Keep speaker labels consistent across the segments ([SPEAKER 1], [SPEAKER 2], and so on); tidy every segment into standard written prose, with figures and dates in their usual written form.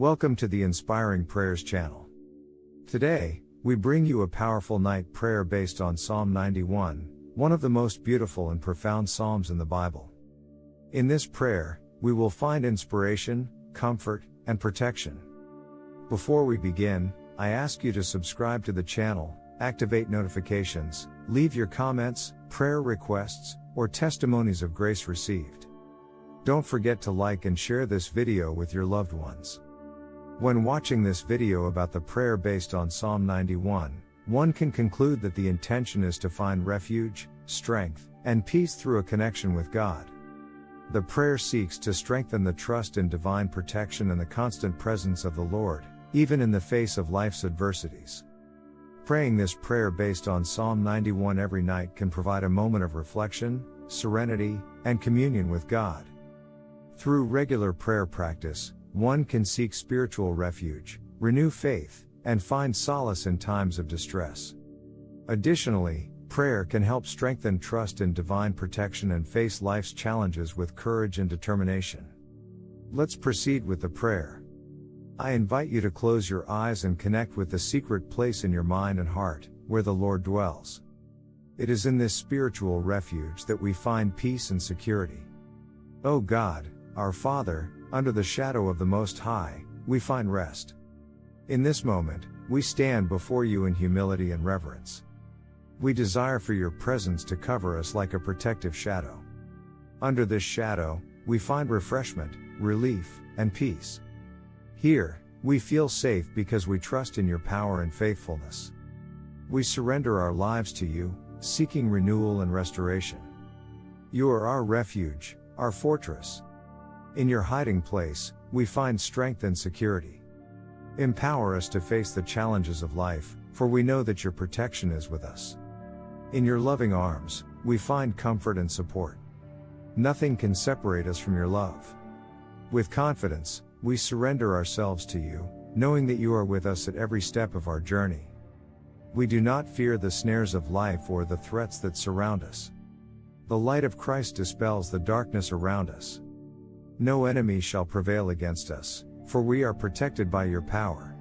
[SPEAKER 1] Welcome to the Inspiring Prayers channel. Today, we bring you a powerful night prayer based on Psalm 91, one of the most beautiful and profound psalms in the Bible. In this prayer, we will find inspiration, comfort, and protection. Before we begin, I ask you to subscribe to the channel, activate notifications, leave your comments, prayer requests, or testimonies of grace received. Don't forget to like and share this video with your loved ones. When watching this video about the prayer based on Psalm 91, one can conclude that the intention is to find refuge, strength, and peace through a connection with God. The prayer seeks to strengthen the trust in divine protection and the constant presence of the Lord, even in the face of life's adversities. Praying this prayer based on Psalm 91 every night can provide a moment of reflection, serenity, and communion with God. Through regular prayer practice, one can seek spiritual refuge, renew faith, and find solace in times of distress. Additionally, prayer can help strengthen trust in divine protection and face life's challenges with courage and determination. Let's proceed with the prayer. I invite you to close your eyes and connect with the secret place in your mind and heart, where the Lord dwells. It is in this spiritual refuge that we find peace and security. O God, our Father, under the shadow of the Most High, we find rest. In this moment, we stand before you in humility and reverence. We desire for your presence to cover us like a protective shadow. Under this shadow, we find refreshment, relief, and peace. Here, we feel safe because we trust in your power and faithfulness. We surrender our lives to you, seeking renewal and restoration. You are our refuge, our fortress. In your hiding place, we find strength and security. Empower us to face the challenges of life, for we know that your protection is with us. In your loving arms, we find comfort and support. Nothing can separate us from your love. With confidence, we surrender ourselves to you, knowing that you are with us at every step of our journey. We do not fear the snares of life or the threats that surround us. The light of Christ dispels the darkness around us. No enemy shall prevail against us, for we are protected by your power.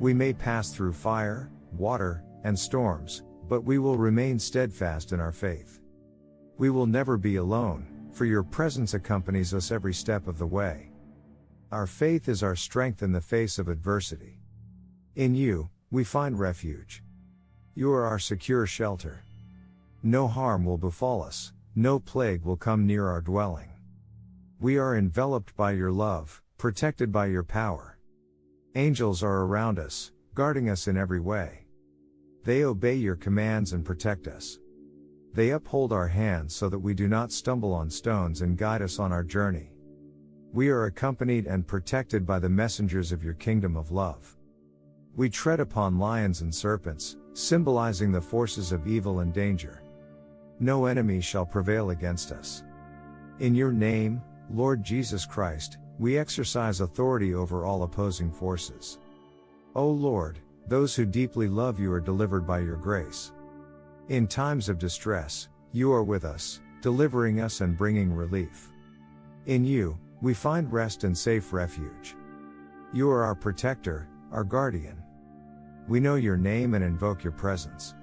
[SPEAKER 1] We may pass through fire, water, and storms, but we will remain steadfast in our faith. We will never be alone, for your presence accompanies us every step of the way. Our faith is our strength in the face of adversity. In you, we find refuge. You are our secure shelter. No harm will befall us, no plague will come near our dwelling. We are enveloped by your love, protected by your power. Angels are around us, guarding us in every way. They obey your commands and protect us. They uphold our hands so that we do not stumble on stones and guide us on our journey. We are accompanied and protected by the messengers of your kingdom of love. We tread upon lions and serpents, symbolizing the forces of evil and danger. No enemy shall prevail against us. In your name, Lord Jesus Christ, we exercise authority over all opposing forces. O Lord, those who deeply love you are delivered by your grace. In times of distress, you are with us, delivering us and bringing relief. In you, we find rest and safe refuge. You are our protector, our guardian. We know your name and invoke your presence.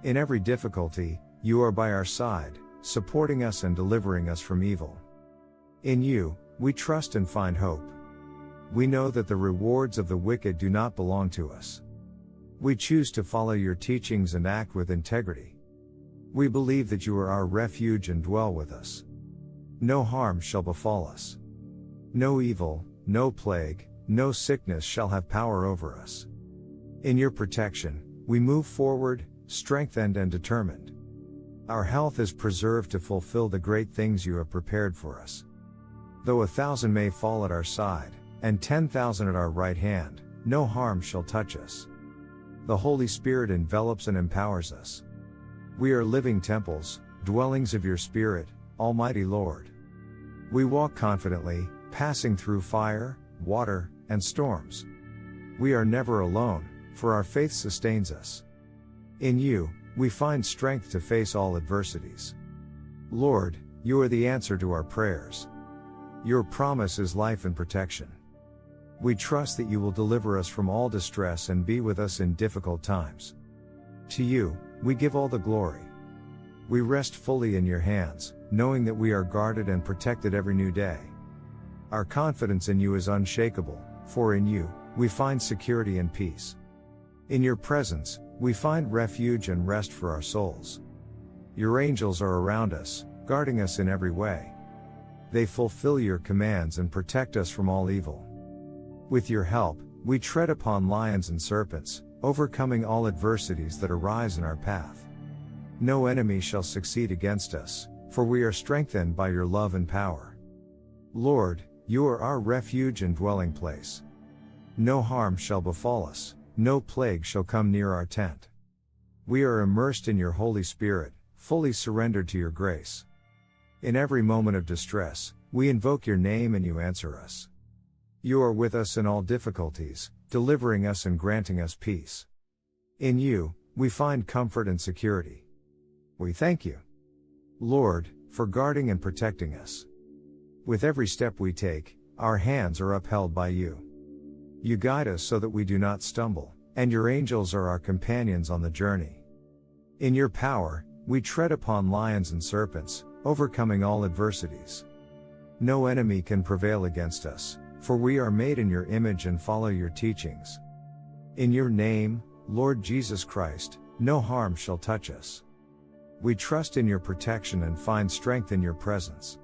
[SPEAKER 1] In every difficulty, you are by our side, supporting us and delivering us from evil. In you, we trust and find hope. We know that the rewards of the wicked do not belong to us. We choose to follow your teachings and act with integrity. We believe that you are our refuge and dwell with us. No harm shall befall us. No evil, no plague, no sickness shall have power over us. In your protection, we move forward, strengthened and determined. Our health is preserved to fulfill the great things you have prepared for us. Though 1,000 may fall at our side, and 10,000 at our right hand, no harm shall touch us. The Holy Spirit envelops and empowers us. We are living temples, dwellings of your Spirit, Almighty Lord. We walk confidently, passing through fire, water, and storms. We are never alone, for our faith sustains us. In you, we find strength to face all adversities. Lord, you are the answer to our prayers. Your promise is life and protection. We trust that you will deliver us from all distress and be with us in difficult times. To you, we give all the glory. We rest fully in your hands, knowing that we are guarded and protected every new day. Our confidence in you is unshakable, for in you, we find security and peace. In your presence, we find refuge and rest for our souls. Your angels are around us, guarding us in every way. They fulfill your commands and protect us from all evil. With your help, we tread upon lions and serpents, overcoming all adversities that arise in our path. No enemy shall succeed against us, for we are strengthened by your love and power. Lord, you are our refuge and dwelling place. No harm shall befall us, no plague shall come near our tent. We are immersed in your Holy Spirit, fully surrendered to your grace. In every moment of distress, we invoke your name and you answer us. You are with us in all difficulties, delivering us and granting us peace. In you, we find comfort and security. We thank you, Lord, for guarding and protecting us. With every step we take, our hands are upheld by you. You guide us so that we do not stumble, and your angels are our companions on the journey. In your power, we tread upon lions and serpents, overcoming all adversities. No enemy can prevail against us, for we are made in your image and follow your teachings. In your name, Lord Jesus Christ, no harm shall touch us. We trust in your protection and find strength in your presence.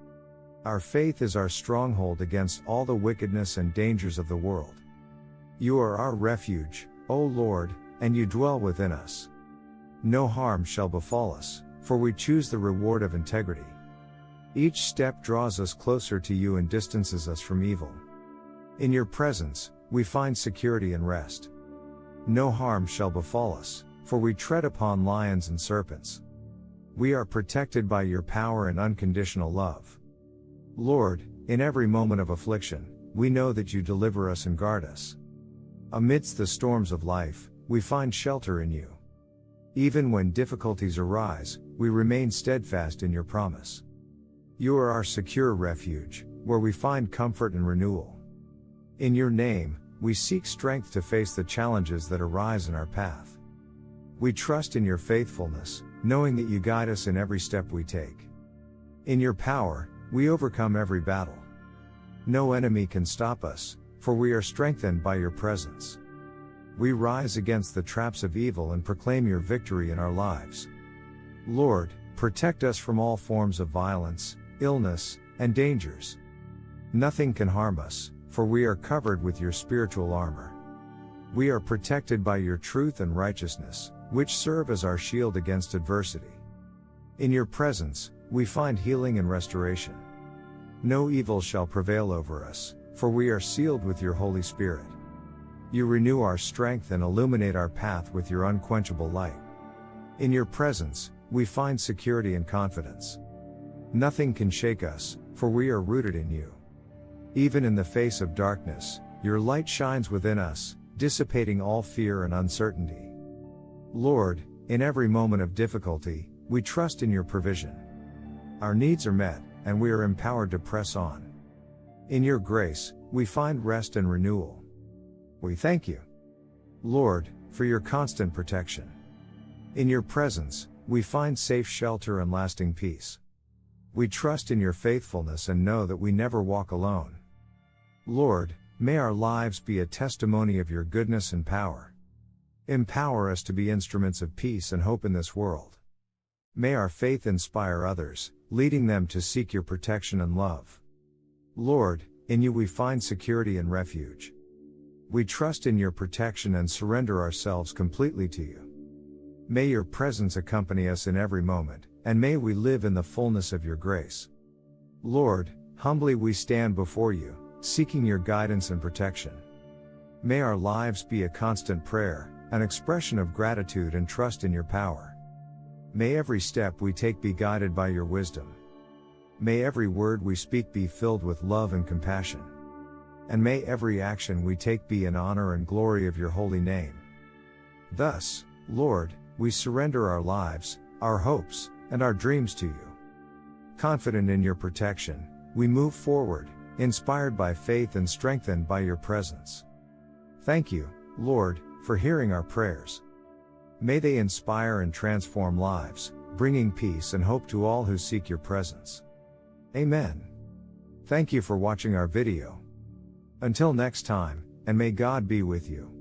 [SPEAKER 1] Our faith is our stronghold against all the wickedness and dangers of the world. You are our refuge, O Lord, and you dwell within us. No harm shall befall us, for we choose the reward of integrity. Each step draws us closer to you and distances us from evil. In your presence, we find security and rest. No harm shall befall us, for we tread upon lions and serpents. We are protected by your power and unconditional love. Lord, in every moment of affliction, we know that you deliver us and guard us. Amidst the storms of life, we find shelter in you. Even when difficulties arise, we remain steadfast in your promise. You are our secure refuge, where we find comfort and renewal. In your name, we seek strength to face the challenges that arise in our path. We trust in your faithfulness, knowing that you guide us in every step we take. In your power, we overcome every battle. No enemy can stop us, for we are strengthened by your presence. We rise against the traps of evil and proclaim your victory in our lives. Lord, protect us from all forms of violence, illness, and dangers. Nothing can harm us, for we are covered with your spiritual armor. We are protected by your truth and righteousness, which serve as our shield against adversity. In your presence, we find healing and restoration. No evil shall prevail over us, for we are sealed with your Holy Spirit. You renew our strength and illuminate our path with your unquenchable light. In your presence, we find security and confidence. Nothing can shake us, for we are rooted in you. Even in the face of darkness, your light shines within us, dissipating all fear and uncertainty. Lord, in every moment of difficulty, we trust in your provision. Our needs are met, and we are empowered to press on. In your grace, we find rest and renewal. We thank you, Lord, for your constant protection. In your presence, we find safe shelter and lasting peace. We trust in your faithfulness and know that we never walk alone. Lord, may our lives be a testimony of your goodness and power. Empower us to be instruments of peace and hope in this world. May our faith inspire others, leading them to seek your protection and love. Lord, in you we find security and refuge. We trust in your protection and surrender ourselves completely to you. May your presence accompany us in every moment, and may we live in the fullness of your grace. Lord, humbly we stand before you, seeking your guidance and protection. May our lives be a constant prayer, an expression of gratitude and trust in your power. May every step we take be guided by your wisdom. May every word we speak be filled with love and compassion. And may every action we take be in honor and glory of your holy name. Thus, Lord, we surrender our lives, our hopes, and our dreams to you. Confident in your protection, we move forward, inspired by faith and strengthened by your presence. Thank you, Lord, for hearing our prayers. May they inspire and transform lives, bringing peace and hope to all who seek your presence. Amen. Thank you for watching our video. Until next time, and may God be with you.